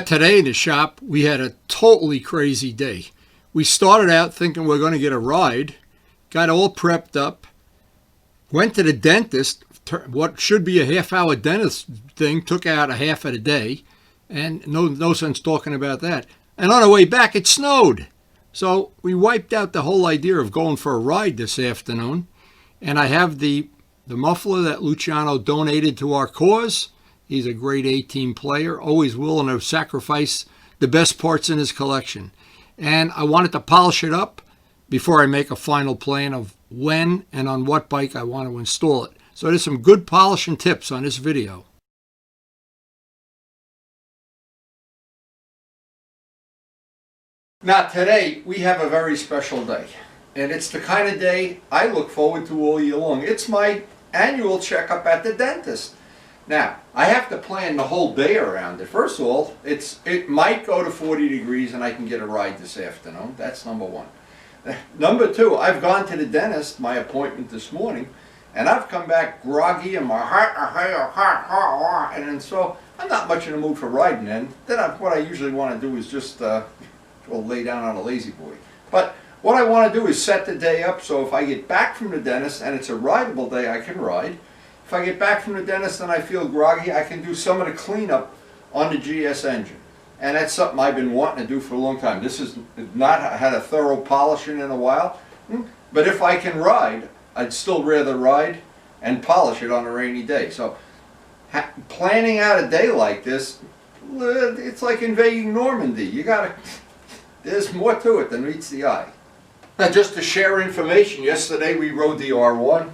Today in the shop, we had a totally crazy day. We started out thinking we're going to get a ride, got all prepped up, went to the dentist. What should be a half-hour dentist thing took out a half of the day, and no sense talking about that. And on our way back, it snowed. So we wiped out the whole idea of going for a ride this afternoon. And I have the muffler that Luciano donated to our cause. He's a great A-team player, always willing to sacrifice the best parts in his collection. And I wanted to polish it up before I make a final plan of when and on what bike I want to install it. So there's some good polishing tips on this video. Now today we have a very special day. And it's the kind of day I look forward to all year long. It's my annual checkup at the dentist. Now, I have to plan the whole day around it. First of all, it might go to 40 degrees and I can get a ride this afternoon. That's number one. Number two, I've gone to the dentist, my appointment this morning, and I've come back groggy and my heart, and so I'm not much in the mood for riding then. What I usually want to do is just lay down on a lazy boy. But what I want to do is set the day up so if I get back from the dentist and it's a rideable day, I can ride. If I get back from the dentist and I feel groggy, I can do some of the cleanup on the GS engine. And that's something I've been wanting to do for a long time. This has not had a thorough polishing in a while. But if I can ride, I'd still rather ride and polish it on a rainy day. So planning out a day like this, it's like invading Normandy. There's more to it than meets the eye. Now just to share information, yesterday we rode the R1.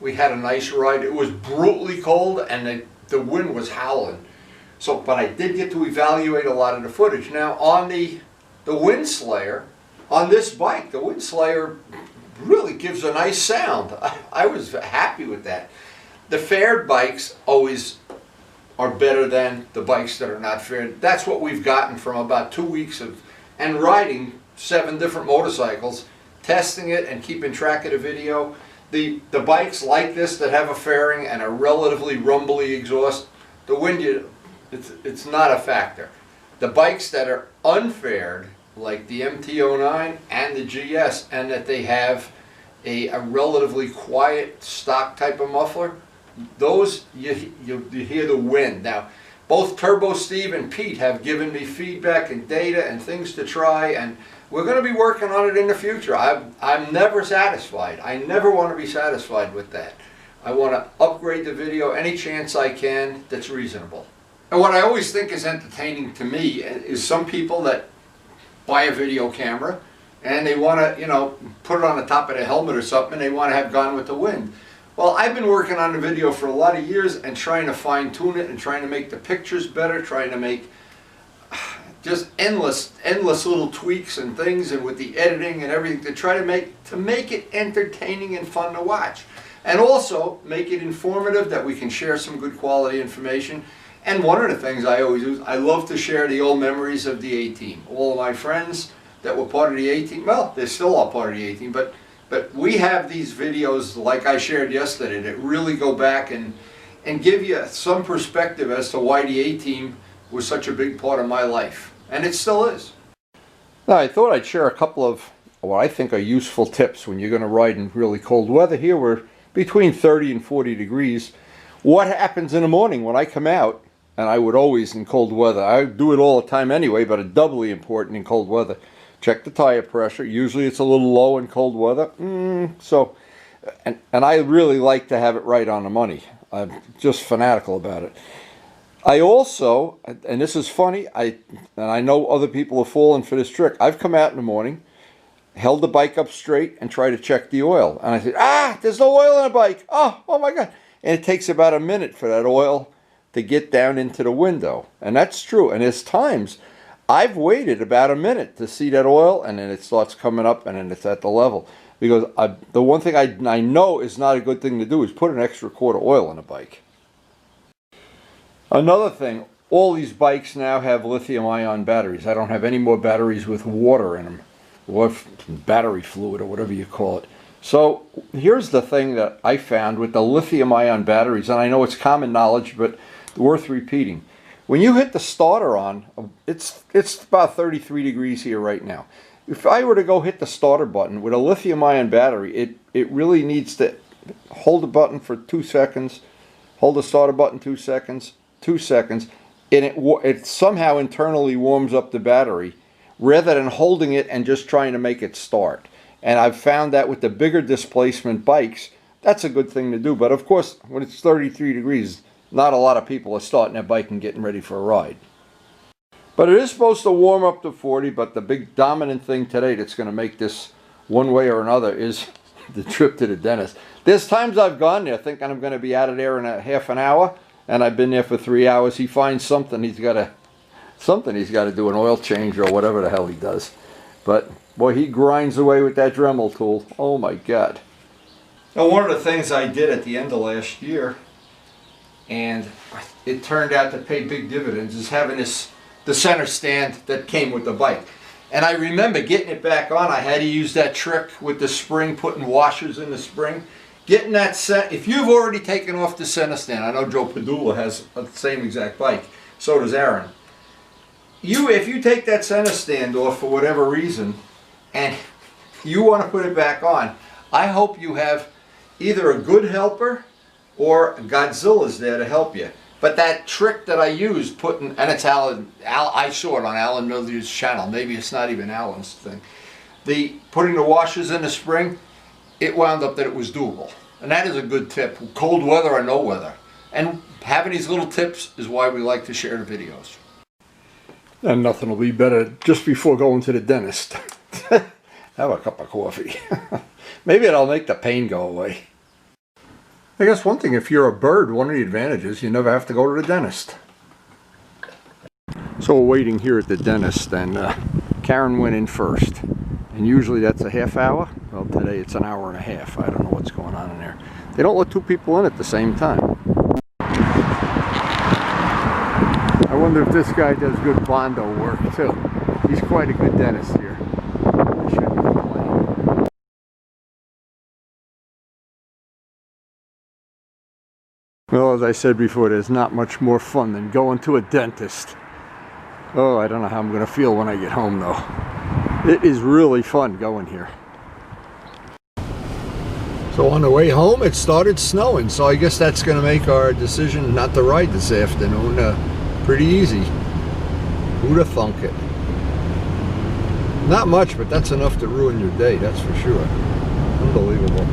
We had a nice ride. It was brutally cold and the wind was howling. But I did get to evaluate a lot of the footage. Now on the Wind Slayer, on this bike, the Wind Slayer really gives a nice sound. I was happy with that. The faired bikes always are better than the bikes that are not faired. That's what we've gotten from about 2 weeks of riding 7 different motorcycles, testing it and keeping track of the video. The bikes like this that have a fairing and a relatively rumbly exhaust, the wind, it's not a factor. The bikes that are unfaired, like the MT-09 and the GS, and that they have a relatively quiet stock type of muffler, those you hear the wind. Now, both Turbo Steve and Pete have given me feedback and data and things to try, and we're going to be working on it in the future. I'm never satisfied. I never want to be satisfied with that. I want to upgrade the video any chance I can that's reasonable. And what I always think is entertaining to me is some people that buy a video camera and they want to, put it on the top of their helmet or something, and they want to have Gone with the Wind. Well, I've been working on the video for a lot of years and trying to fine tune it and trying to make the pictures better, trying to make just endless little tweaks and things, and with the editing and everything to try to make it entertaining and fun to watch, and also make it informative that we can share some good quality information. And one of the things I always do is I love to share the old memories of the A-Team. All of my friends that were part of the A-Team, well, they're still all part of the A-Team, but we have these videos like I shared yesterday that really go back and give you some perspective as to why the A-Team was such a big part of my life. And it still is. Now, I thought I'd share a couple of what I think are useful tips when you're going to ride in really cold weather. Here we're between 30 and 40 degrees. What happens in the morning when I come out, and I would always in cold weather, I do it all the time anyway, but it's doubly important in cold weather. Check the tire pressure. Usually it's a little low in cold weather. And I really like to have it right on the money. I'm just fanatical about it. I also, and this is funny, and I know other people have fallen for this trick. I've come out in the morning, held the bike up straight, and tried to check the oil. And I said, there's no oil in the bike. Oh my God. And it takes about a minute for that oil to get down into the window. And that's true. And there's times I've waited about a minute to see that oil, and then it starts coming up, and then it's at the level. Because the one thing I know is not a good thing to do is put an extra quart of oil in a bike. Another thing, all these bikes now have lithium-ion batteries. I don't have any more batteries with water in them, or battery fluid, or whatever you call it. So here's the thing that I found with the lithium-ion batteries, and I know it's common knowledge, but worth repeating. when you hit the starter on, it's about 33 degrees here right now. If I were to go hit the starter button with a lithium-ion battery, it really needs to hold the button for 2 seconds, hold the starter button 2 seconds, 2 seconds, and it somehow internally warms up the battery rather than holding it and just trying to make it start. And I've found that with the bigger displacement bikes, that's a good thing to do. But of course, when it's 33 degrees, not a lot of people are starting their bike and getting ready for a ride. But it is supposed to warm up to 40, but the big dominant thing today that's going to make this one way or another is the trip to the dentist. There's times I've gone there thinking I'm going to be out of there in a half an hour, and I've been there for 3 hours. He finds something he's got to do, an oil change or whatever the hell he does. But boy, he grinds away with that Dremel tool. Oh my God. Now, one of the things I did at the end of last year, and it turned out to pay big dividends, is having the center stand that came with the bike. And I remember getting it back on. I had to use that trick with the spring, putting washers in the spring. Getting that set, if you've already taken off the center stand, I know Joe Padula has the same exact bike, so does Aaron. If you take that center stand off for whatever reason, and you want to put it back on, I hope you have either a good helper or Godzilla's there to help you. But that trick that I used, and it's Alan, I saw it on Alan Miller's channel, maybe it's not even Alan's thing. Putting the washers in the spring, it wound up that it was doable. And that is a good tip, cold weather or no weather. And having these little tips is why we like to share the videos. And nothing will be better just before going to the dentist. Have a cup of coffee. Maybe it'll make the pain go away. I guess one thing, if you're a bird, one of the advantages, you never have to go to the dentist. So we're waiting here at the dentist, and Karen went in first. And usually that's a half hour. Well, today it's an hour and a half. I don't know what's going on in there. They don't let two people in at the same time. I wonder if this guy does good Bondo work too. He's quite a good dentist here. I shouldn't complain. Well, as I said before, there's not much more fun than going to a dentist. Oh, I don't know how I'm going to feel when I get home though. It is really fun going here. So on the way home it started snowing, so I guess that's going to make our decision not to ride this afternoon pretty easy. Who'd have thunk it? Not much, but that's enough to ruin your day, that's for sure. Unbelievable.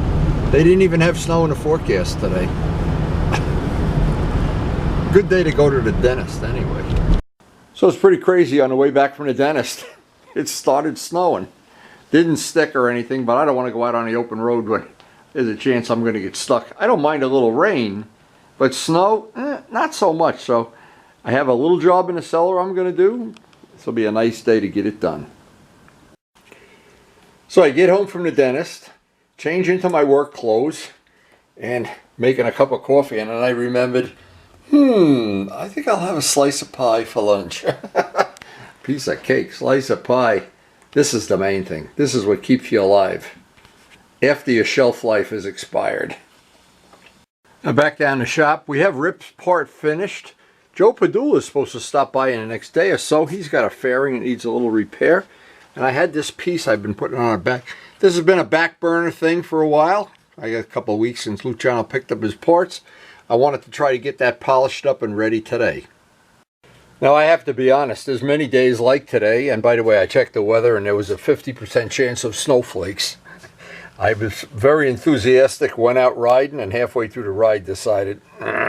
They didn't even have snow in the forecast today. Good day to go to the dentist anyway. So it's pretty crazy on the way back from the dentist. It started snowing. Didn't stick or anything, but I don't want to go out on the open road when there's a chance I'm going to get stuck. I don't mind a little rain, but snow, not so much. So I have a little job in the cellar I'm going to do. This will be a nice day to get it done. So I get home from the dentist, change into my work clothes, and making a cup of coffee, and then I remembered, I think I'll have a slice of pie for lunch. Piece of cake, slice of pie. This is the main thing. This is what keeps you alive after your shelf life is expired. Now back down the shop, we have Rip's part finished. Joe Padula is supposed to stop by in the next day or so. He's got a fairing that needs a little repair. And I had this piece I've been putting on a back. This has been a back burner thing for a while. I got a couple of weeks since Luciano picked up his parts. I wanted to try to get that polished up and ready today. Now I have to be honest, there's many days like today, and by the way I checked the weather and there was a 50% chance of snowflakes. I was very enthusiastic, went out riding, and halfway through the ride decided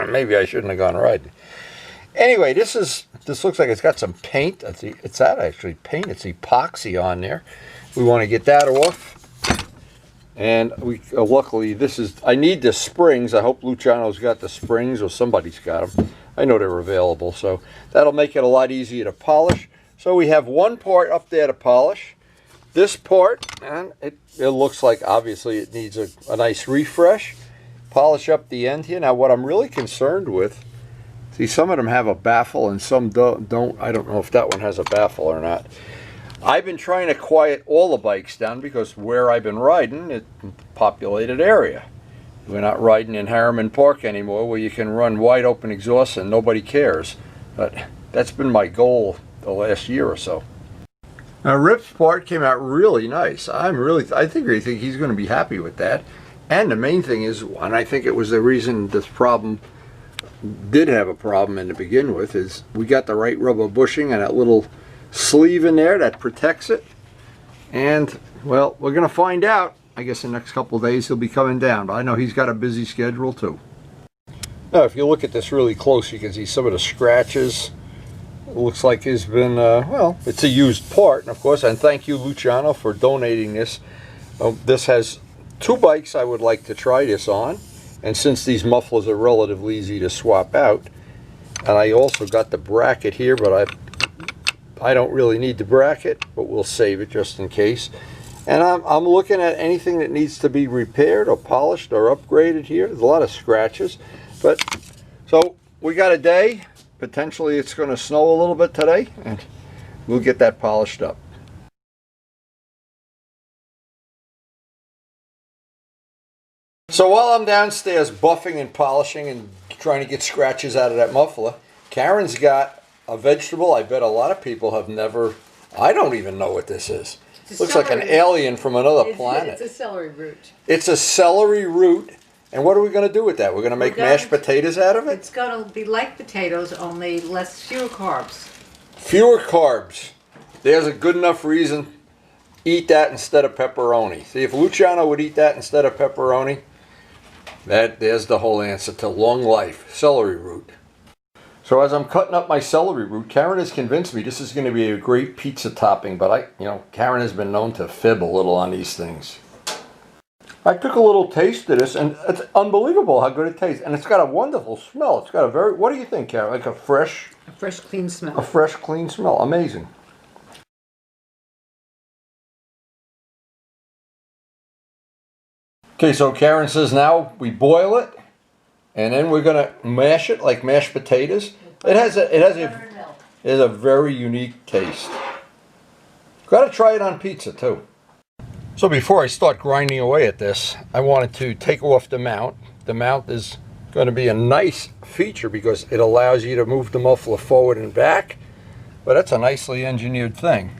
maybe I shouldn't have gone riding. Anyway, this looks like it's got some paint. It's not actually paint, it's epoxy on there. We want to get that off. And luckily I need the springs. I hope Luciano's got the springs or somebody's got them. I know they're available, so that'll make it a lot easier to polish. So we have one part up there to polish. This part, and it looks like obviously it needs a nice refresh. Polish up the end here. Now what I'm really concerned with, see, some of them have a baffle and some don't. I don't know if that one has a baffle or not. I've been trying to quiet all the bikes down because where I've been riding, it's a populated area. We're not riding in Harriman Park anymore where you can run wide open exhaust and nobody cares. But that's been my goal the last year or so. Now Rip's part came out really nice. I think he's going to be happy with that. And the main thing is, and I think it was the reason this problem did have a problem in to begin with, is we got the right rubber bushing and that little sleeve in there that protects it. And well, we're going to find out. I guess in the next couple of days he'll be coming down, but I know he's got a busy schedule too. Now if you look at this really close, you can see some of the scratches. It looks like it's been, well, it's a used part, and of course, and thank you Luciano for donating this. This has 2 bikes I would like to try this on, and since these mufflers are relatively easy to swap out, and I also got the bracket here, but I don't really need the bracket, but we'll save it just in case. And I'm looking at anything that needs to be repaired or polished or upgraded here. There's a lot of scratches. But so we got a day. Potentially it's going to snow a little bit today, and we'll get that polished up. So while I'm downstairs buffing and polishing and trying to get scratches out of that muffler, Karen's got a vegetable I bet a lot of people have never, I don't even know what this is. Looks like an alien from another planet. It's a celery root. It's a celery root. And what are we going to do with that? We're going to make mashed potatoes out of it? It's going to be like potatoes, only fewer carbs. Fewer carbs. There's a good enough reason. Eat that instead of pepperoni. See, if Luciano would eat that instead of pepperoni, there's the whole answer to long life. Celery root. So as I'm cutting up my celery root, Karen has convinced me this is going to be a great pizza topping, but Karen has been known to fib a little on these things. I took a little taste of this, and it's unbelievable how good it tastes, and it's got a wonderful smell. It's got a very, what do you think, Karen? Like a fresh, clean smell. A fresh, clean smell. Amazing. Okay, so Karen says now we boil it. And then we're gonna mash it like mashed potatoes. It has a very unique taste. Got to try it on pizza too. So before I start grinding away at this, I wanted to take off the mount. The mount is going to be a nice feature because it allows you to move the muffler forward and back. But that's a nicely engineered thing.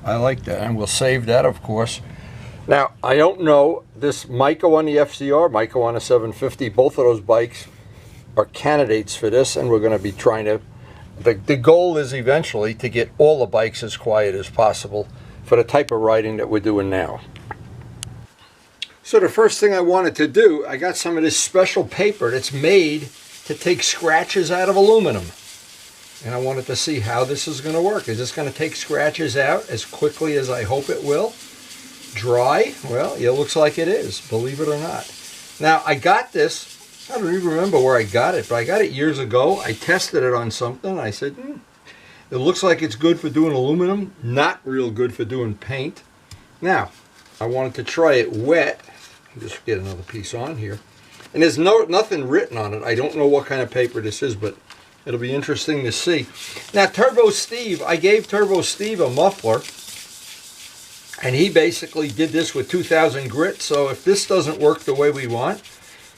I like that, and we'll save that, of course. Now, I don't know, this Maiko on the FCR, Maiko on the 750, both of those bikes are candidates for this, and we're going to be trying to, the goal is eventually to get all the bikes as quiet as possible for the type of riding that we're doing now. So the first thing I wanted to do, I got some of this special paper that's made to take scratches out of aluminum. And I wanted to see how this is going to work. Is this going to take scratches out as quickly as I hope it will? Dry? Well, it looks like it is, believe it or not. Now, I got this, I don't even remember where I got it, but I got it years ago. I tested it on something, and I said, it looks like it's good for doing aluminum, not real good for doing paint. Now, I wanted to try it wet. I'll just get another piece on here. And there's nothing written on it. I don't know what kind of paper this is, but it'll be interesting to see. Now, Turbo Steve, I gave Turbo Steve a muffler, and he basically did this with 2,000 grit. So if this doesn't work the way we want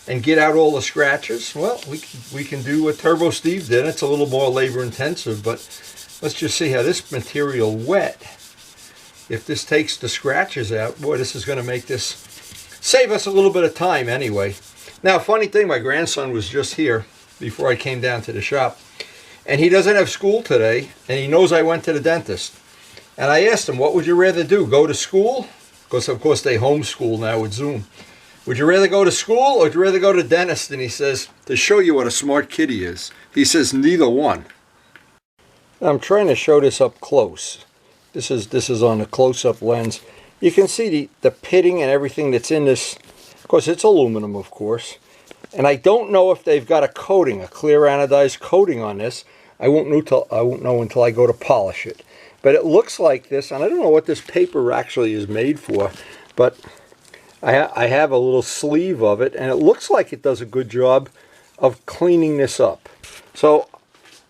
and get out all the scratches, well, we can do what Turbo Steve did. It's a little more labor intensive, but let's just see how this material wet. If this takes the scratches out, boy, this is going to make this save us a little bit of time anyway. Now, funny thing, my grandson was just here before I came down to the shop, and he doesn't have school today, and he knows I went to the dentist. And I asked him, what would you rather do, go to school? Because, of course, they homeschool now with Zoom. Would you rather go to school or would you rather go to dentist? And he says, to show you what a smart kid he is, he says neither one. I'm trying to show this up close. This is on a close-up lens. You can see the pitting and everything that's in this. Of course, it's aluminum, of course. And I don't know if they've got a coating, a clear anodized coating on this. I won't know until I go to polish it. But it looks like this, and I don't know what this paper actually is made for, but I have a little sleeve of it, and it looks like it does a good job of cleaning this up. So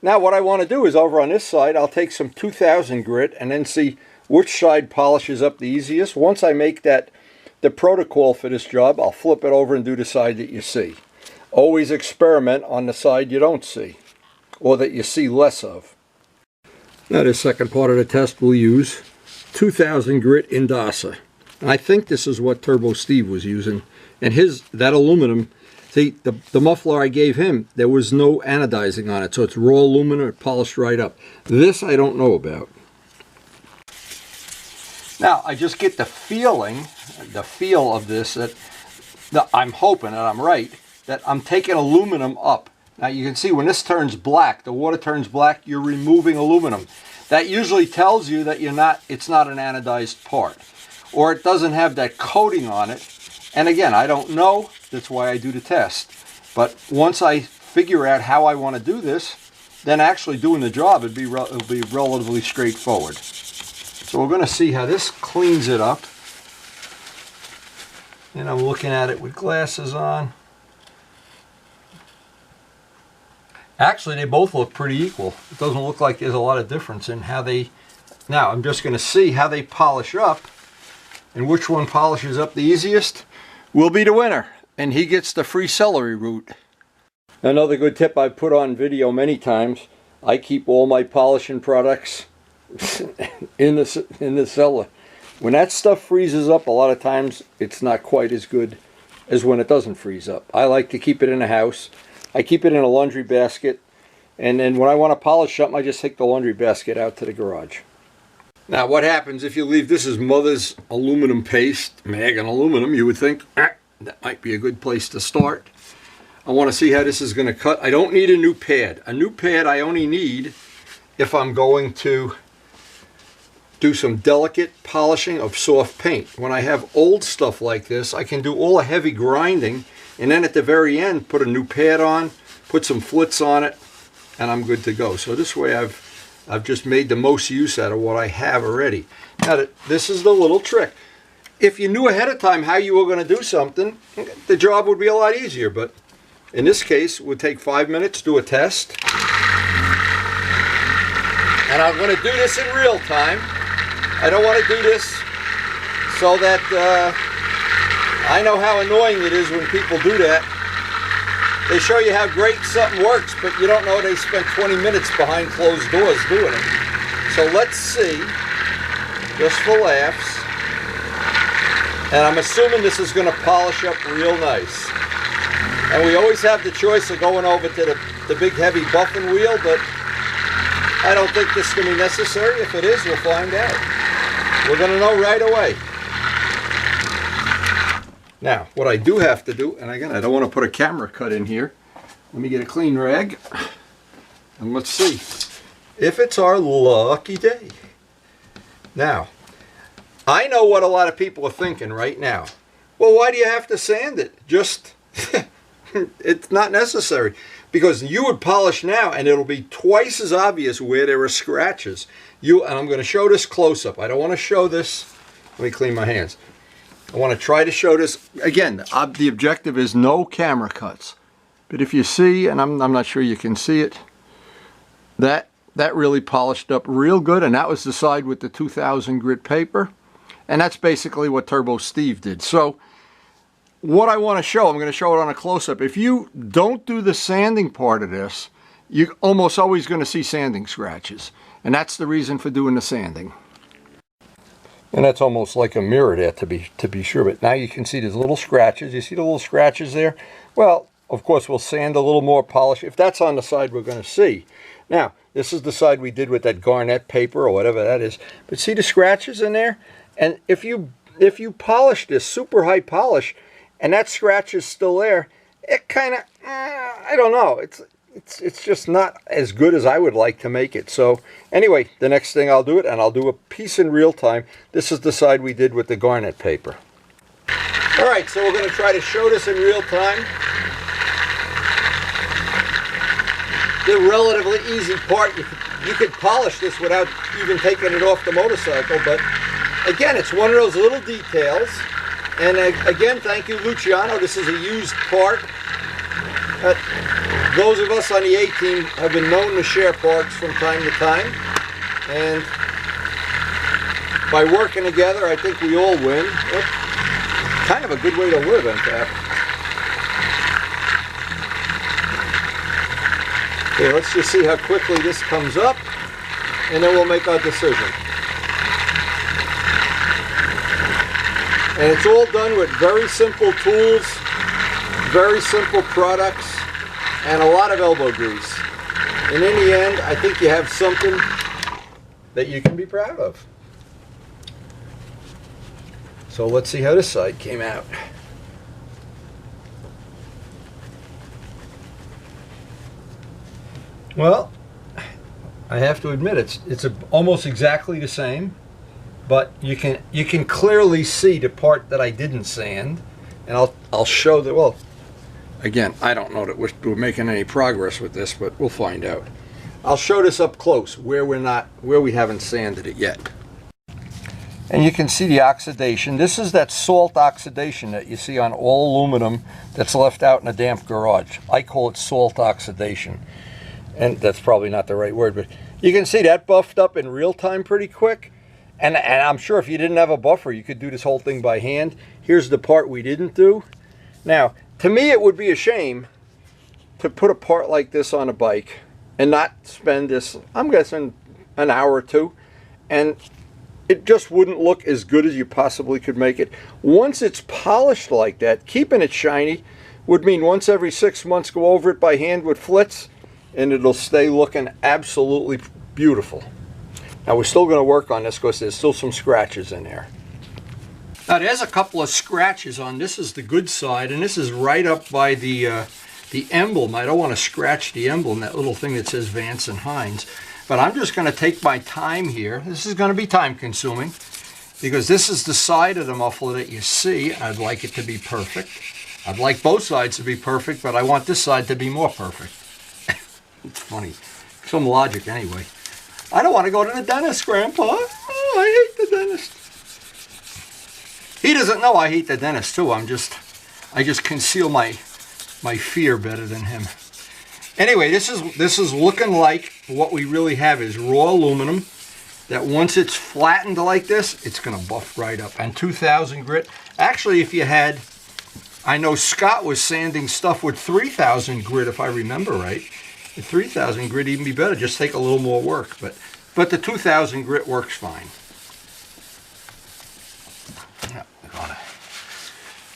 now what I want to do is over on this side, I'll take some 2,000 grit and then see which side polishes up the easiest. Once I make that the protocol for this job, I'll flip it over and do the side that you see. Always experiment on the side you don't see. or that you see less of. Now the second part of the test we'll use 2000 grit Indasa. And I think this is what Turbo Steve was using. And that aluminum, see, the muffler I gave him, there was no anodizing on it, so it's raw aluminum, polished right up. This I don't know about. Now I just get the feel of this, that I'm hoping, and I'm right, that I'm taking aluminum up. Now you can see when this turns black, the water turns black, you're removing aluminum. That usually tells you that it's not an anodized part, or it doesn't have that coating on it. And again, I don't know, that's why I do the test. But once I figure out how I want to do this, then actually doing the job it'll be relatively straightforward. So we're going to see how this cleans it up. And I'm looking at it with glasses on. Actually, they both look pretty equal. It doesn't look like there's a lot of difference in how they... Now, I'm just going to see how they polish up, and which one polishes up the easiest will be the winner, and he gets the free celery root. Another good tip I've put on video many times, I keep all my polishing products in the cellar. When that stuff freezes up, a lot of times it's not quite as good as when it doesn't freeze up. I like to keep it in the house. I keep it in a laundry basket, and then when I want to polish something, I just take the laundry basket out to the garage. Now what happens if you leave this as Mother's aluminum paste, mag and aluminum, you would think, that might be a good place to start. I want to see how this is going to cut. I don't need a new pad. A new pad I only need if I'm going to do some delicate polishing of soft paint. When I have old stuff like this, I can do all the heavy grinding, and then at the very end put a new pad on, put some flits on it, and I'm good to go. So this way I've just made the most use out of what I have already. Now this is the little trick. If you knew ahead of time how you were going to do something, the job would be a lot easier. But in this case, it would take 5 minutes, do a test. And I'm going to do this in real time. I don't want to do this so that I know how annoying it is when people do that. They show you how great something works, but you don't know they spent 20 minutes behind closed doors doing it. So let's see, just for laughs. And I'm assuming this is going to polish up real nice. And we always have the choice of going over to the big heavy buffing wheel, but I don't think this is going to be necessary. If it is, we'll find out. We're going to know right away. Now, what I do have to do, and again, I don't want to put a camera cut in here. Let me get a clean rag, and let's see if it's our lucky day. Now, I know what a lot of people are thinking right now. Well, why do you have to sand it? Just, it's not necessary. Because you would polish now, and it'll be twice as obvious where there are scratches. And I'm going to show this close up. I don't want to show this. Let me clean my hands. I want to try to show this. Again, the objective is no camera cuts. But if you see, and I'm not sure you can see it, that really polished up real good, and that was the side with the 2000 grit paper. And that's basically what Turbo Steve did. So what I want to show, I'm going to show it on a close-up. If you don't do the sanding part of this, you're almost always going to see sanding scratches. And that's the reason for doing the sanding. And that's almost like a mirror there to be sure. But now you can see there's little scratches. You see the little scratches there? Well, of course, we'll sand a little more polish. If that's on the side we're going to see. Now, this is the side we did with that garnet paper or whatever that is. But see the scratches in there? And if you polish this super high polish, and that scratch is still there, it kind of, I don't know, it's just not as good as I would like to make it. So anyway, the next thing I'll do it, and I'll do a piece in real time. This is the side we did with the garnet paper. All right, so we're going to try to show this in real time. The relatively easy part, you could polish this without even taking it off the motorcycle, but again, it's one of those little details. And again, thank you, Luciano. This is a used part. Those of us on the A-team have been known to share parts from time to time. And by working together, I think we all win. It's kind of a good way to live, in fact. Okay, let's just see how quickly this comes up, and then we'll make our decision. And it's all done with very simple tools, very simple products, and a lot of elbow grease. And in the end, I think you have something that you can be proud of. So let's see how this side came out. Well, I have to admit it's almost exactly the same, but you can clearly see the part that I didn't sand, and I'll show that. Well, again, I don't know that we're making any progress with this, but we'll find out. I'll show this up close where we haven't sanded it yet. And you can see the oxidation. This is that salt oxidation that you see on all aluminum that's left out in a damp garage. I call it salt oxidation. And that's probably not the right word, but you can see that buffed up in real time pretty quick. And I'm sure if you didn't have a buffer, you could do this whole thing by hand. Here's the part we didn't do. Now, to me, it would be a shame to put a part like this on a bike and not spend this, I'm guessing, an hour or two, and it just wouldn't look as good as you possibly could make it. Once it's polished like that, keeping it shiny would mean once every 6 months go over it by hand with flits, and it'll stay looking absolutely beautiful. Now we're still going to work on this because there's still some scratches in there. Now there's a couple of scratches on this is the good side, and this is right up by the emblem. I don't want to scratch the emblem, that little thing that says VANCE and HINES. But I'm just going to take my time here. This is going to be time consuming because this is the side of the muffler that you see. I'd like it to be perfect. I'd like both sides to be perfect, but I want this side to be more perfect. It's funny. Some logic anyway. I don't want to go to the dentist, Grandpa. Oh, I hate the dentist. He doesn't know I hate the dentist too. I just conceal my fear better than him. Anyway, this is looking like what we really have is raw aluminum that once it's flattened like this, it's going to buff right up. And 2000 grit. Actually, if you had, I know Scott was sanding stuff with 3000 grit, if I remember right. The 3000 grit even be better, just take a little more work, but the 2000 grit works fine. Yeah, we're gonna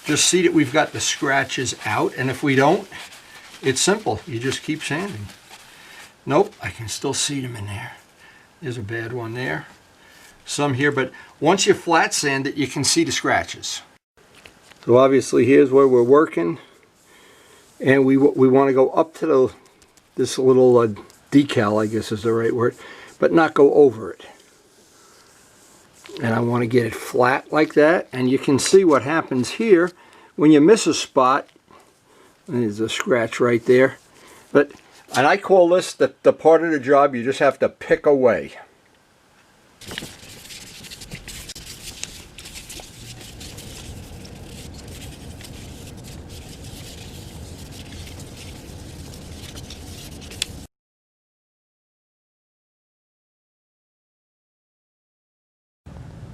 just see that we've got the scratches out, and if we don't, it's simple. You just keep sanding. Nope, I can still see them in there. There's a bad one there. Some here, but once you flat sand it, you can see the scratches. So obviously here's where we're working, and we want to go up to this little decal, I guess is the right word, but not go over it. And I want to get it flat like that, and you can see what happens here when you miss a spot. There's a scratch right there, and I call this the part of the job you just have to pick away.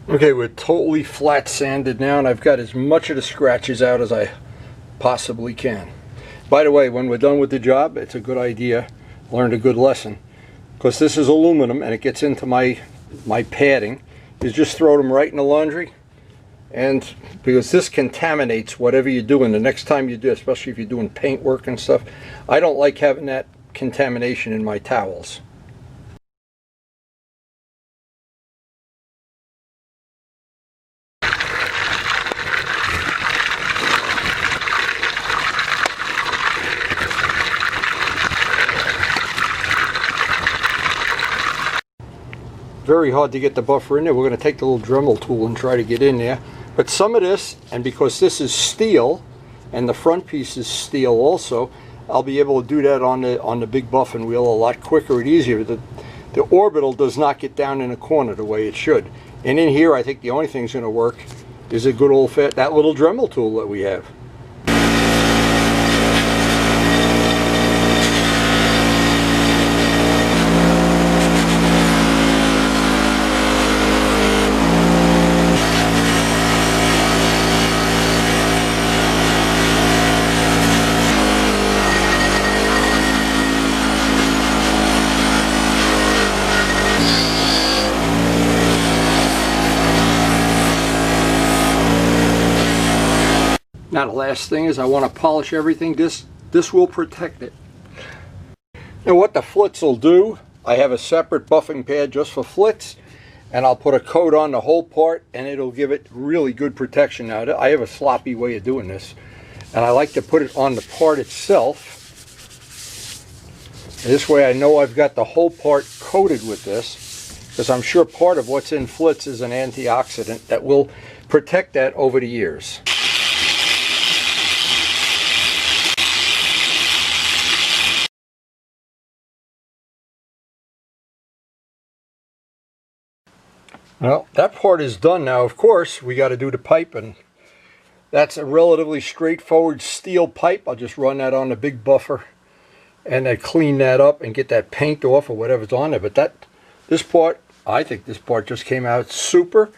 Okay, we're totally flat sanded now, and I've got as much of the scratches out as I possibly can. By the way, when we're done with the job, it's a good idea, learned a good lesson, because this is aluminum and it gets into my padding, is just throw them right in the laundry, and because this contaminates whatever you're doing the next time you do, especially if you're doing paint work and stuff. I don't like having that contamination in my towels. Very hard to get the buffer in there. We're going to take the little Dremel tool and try to get in there. But some of this, and because this is steel, and the front piece is steel also, I'll be able to do that on the big buffing wheel a lot quicker and easier. The orbital does not get down in a corner the way it should. And in here, I think the only thing that's going to work is a good old fat, that little Dremel tool that we have. Now the last thing is I want to polish everything. This will protect it. Now what the flits will do, I have a separate buffing pad just for flits, and I'll put a coat on the whole part, and it'll give it really good protection. Now I have a sloppy way of doing this, and I like to put it on the part itself. This way I know I've got the whole part coated with this, because I'm sure part of what's in flits is an antioxidant that will protect that over the years. Well, that part is done now. Of course, we got to do the pipe, and that's a relatively straightforward steel pipe. I'll just run that on the big buffer and I clean that up and get that paint off or whatever's on there. But this part, I think this part just came out super.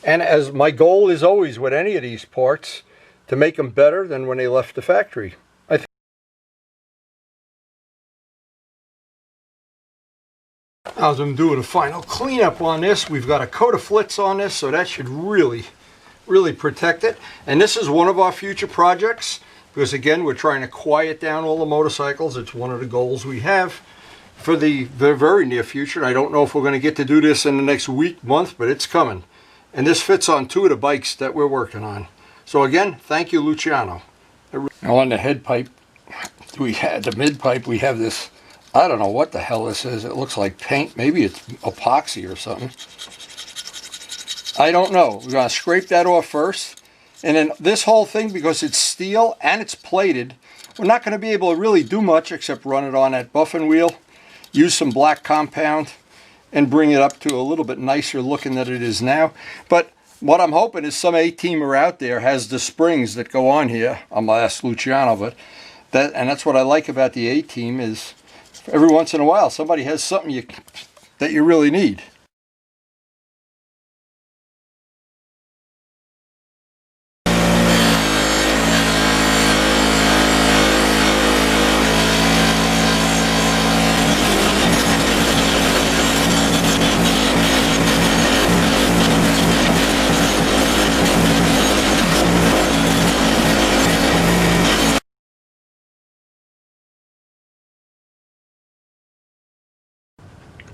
And as my goal is always with any of these parts, to make them better than when they left the factory. As I'm doing a final cleanup on this, we've got a coat of flits on this, so that should really protect it. And this is one of our future projects, because again, we're trying to quiet down all the motorcycles. It's one of the goals we have for the very near future. I don't know if we're going to get to do this in the next week, month, but it's coming. And this fits on 2 of the bikes that we're working on. So again, thank you, Luciano. Now on the head pipe, the mid pipe, we have this, I don't know what the hell this is. It looks like paint. Maybe it's epoxy or something. I don't know. We're going to scrape that off first. And then this whole thing, because it's steel and it's plated, we're not going to be able to really do much except run it on that buffing wheel, use some black compound, and bring it up to a little bit nicer looking than it is now. But what I'm hoping is some A-teamer out there has the springs that go on here. I'm going to ask Luciano, but that's what I like about the A-team is every once in a while somebody has something that you really need.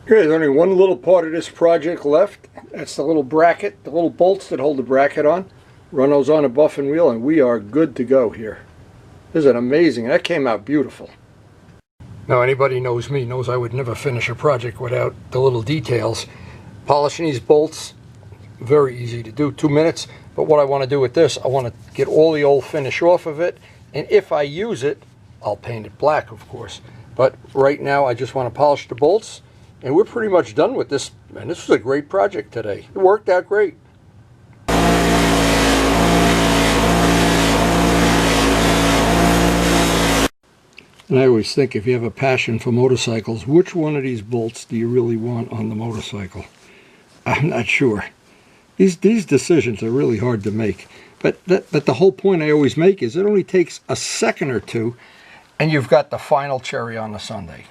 There's only one little part of this project left. That's the little bracket, the little bolts that hold the bracket on. Run those on a buffing wheel and we are good to go here. This is an amazing, that came out beautiful. Now anybody knows me knows I would never finish a project without the little details. Polishing these bolts, very easy to do, 2 minutes. But what I want to do with this, I want to get all the old finish off of it. And if I use it, I'll paint it black, of course. But right now I just want to polish the bolts. And we're pretty much done with this, and this was a great project today. It worked out great. And I always think if you have a passion for motorcycles, which one of these bolts do you really want on the motorcycle? I'm not sure. These decisions are really hard to make. But the whole point I always make is it only takes a second or two, and you've got the final cherry on the sundae.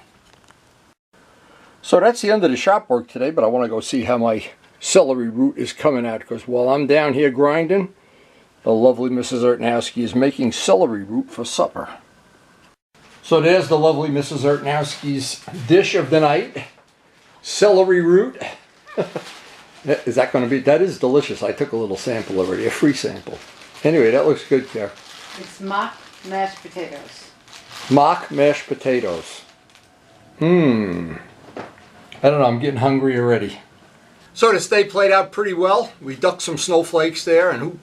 So that's the end of the shop work today, but I want to go see how my celery root is coming out, because while I'm down here grinding, the lovely Mrs. Ertnowski is making celery root for supper. So there's the lovely Mrs. Ertnowski's dish of the night, celery root. Is that going to be, that is delicious. I took a little sample already, a free sample. Anyway, that looks good, Claire. It's mock mashed potatoes. Mock mashed potatoes. I don't know, I'm getting hungry already. So this day played out pretty well. We ducked some snowflakes there, and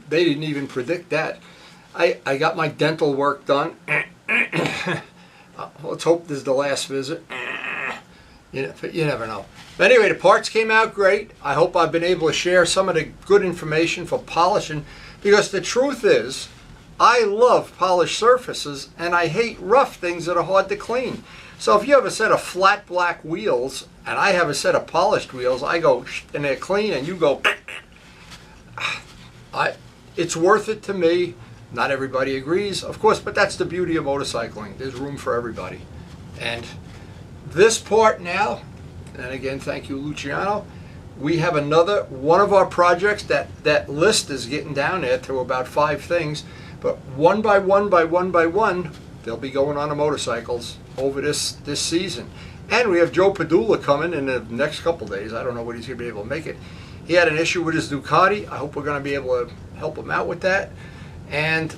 they didn't even predict that. I got my dental work done. Let's hope this is the last visit. You never know. But anyway, the parts came out great. I hope I've been able to share some of the good information for polishing, because the truth is, I love polished surfaces, and I hate rough things that are hard to clean. So if you have a set of flat black wheels and I have a set of polished wheels, I go and they're clean and you go, it's worth it to me. Not everybody agrees, of course, but that's the beauty of motorcycling. There's room for everybody. And this part now, and again, thank you, Luciano, we have another one of our projects. That list is getting down there to about 5 things. But one by one by one by one, they'll be going on the motorcycles over this season. And we have Joe Padula coming in the next couple days. I don't know when he's going to be able to make it. He had an issue with his Ducati. I hope we're going to be able to help him out with that. And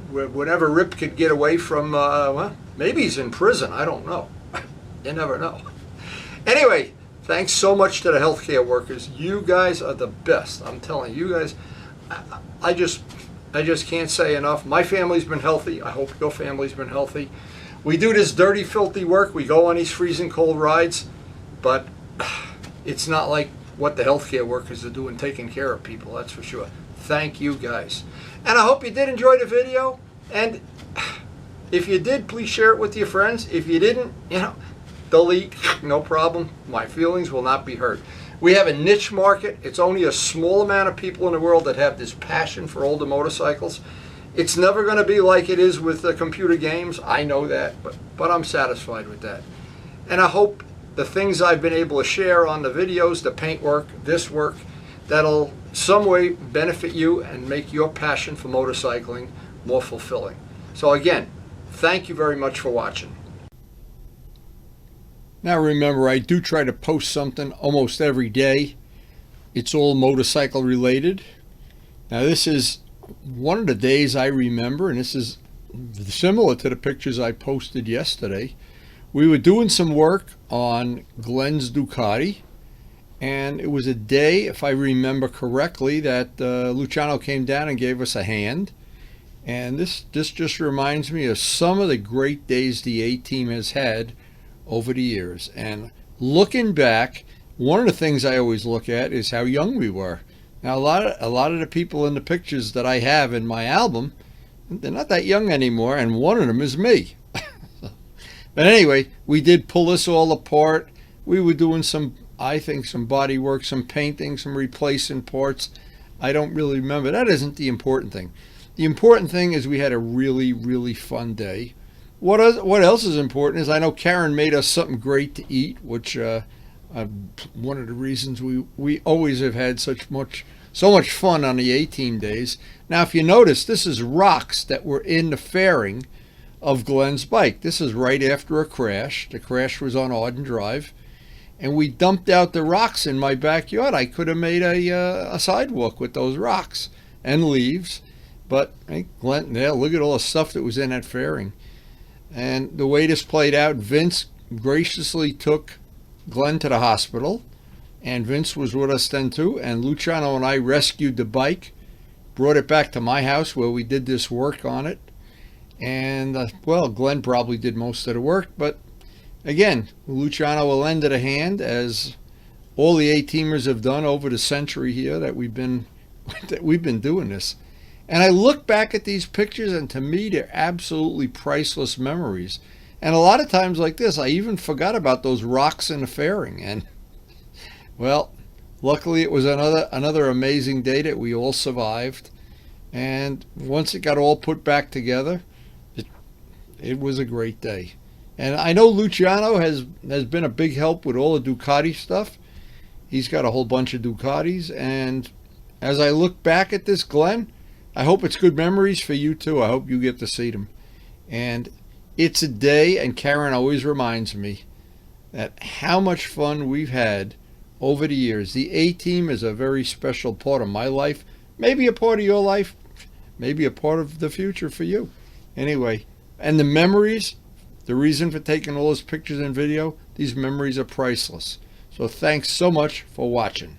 whenever Rip could get away from, well, maybe he's in prison. I don't know. You never know. Anyway, thanks so much to the healthcare workers. You guys are the best. I'm telling you guys, I just can't say enough. My family's been healthy. I hope your family's been healthy. We do this dirty, filthy work. We go on these freezing cold rides, but it's not like what the healthcare workers are doing, taking care of people, that's for sure. Thank you guys. And I hope you did enjoy the video. And if you did, please share it with your friends. If you didn't, delete, no problem. My feelings will not be hurt. We have a niche market. It's only a small amount of people in the world that have this passion for older motorcycles. It's never going to be like it is with the computer games. I know that, but I'm satisfied with that. And I hope the things I've been able to share on the videos, the paint work, this work, that'll some way benefit you and make your passion for motorcycling more fulfilling. So again, thank you very much for watching. Now remember, I do try to post something almost every day. It's all motorcycle related. Now this is one of the days I remember, and this is similar to the pictures I posted yesterday. We were doing some work on Glenn's Ducati, and it was a day, if I remember correctly, that Luciano came down and gave us a hand. And this just reminds me of some of the great days the A-Team has had over the years. And looking back, one of the things I always look at is how young we were. Now a lot of the people in the pictures that I have in my album, they're not that young anymore, and one of them is me. But anyway, we did pull this all apart. We were doing some, I think, some body work, some painting, some replacing parts. I don't really remember. That isn't the important thing. The important thing is we had a really, really fun day. What else is important is I know Karen made us something great to eat, which one of the reasons we always have had so much fun on the A-Team days. Now, if you notice, this is rocks that were in the fairing of Glenn's bike. This is right after a crash. The crash was on Arden Drive, and we dumped out the rocks in my backyard. I could have made a sidewalk with those rocks and leaves, but hey, Glenn, yeah, look at all the stuff that was in that fairing. And the way this played out, Vince graciously took Glenn to the hospital, and Vince was with us then too, and Luciano and I rescued the bike, brought it back to my house where we did this work on it. And well, Glenn probably did most of the work, but again, Luciano will lend it a hand, as all the A-Teamers have done over the century here that we've been doing this. And I look back at these pictures, and to me, they're absolutely priceless memories. And a lot of times like this, I even forgot about those rocks in the fairing. And well, luckily it was another amazing day that we all survived. And once it got all put back together, it was a great day. And I know Luciano has been a big help with all the Ducati stuff. He's got a whole bunch of Ducatis. And as I look back at this, Glenn, I hope it's good memories for you too. I hope you get to see them. And it's a day, and Karen always reminds me that how much fun we've had over the years. The A-Team is a very special part of my life, maybe a part of your life, maybe a part of the future for you. Anyway, and the memories, the reason for taking all those pictures and video, these memories are priceless. So thanks so much for watching.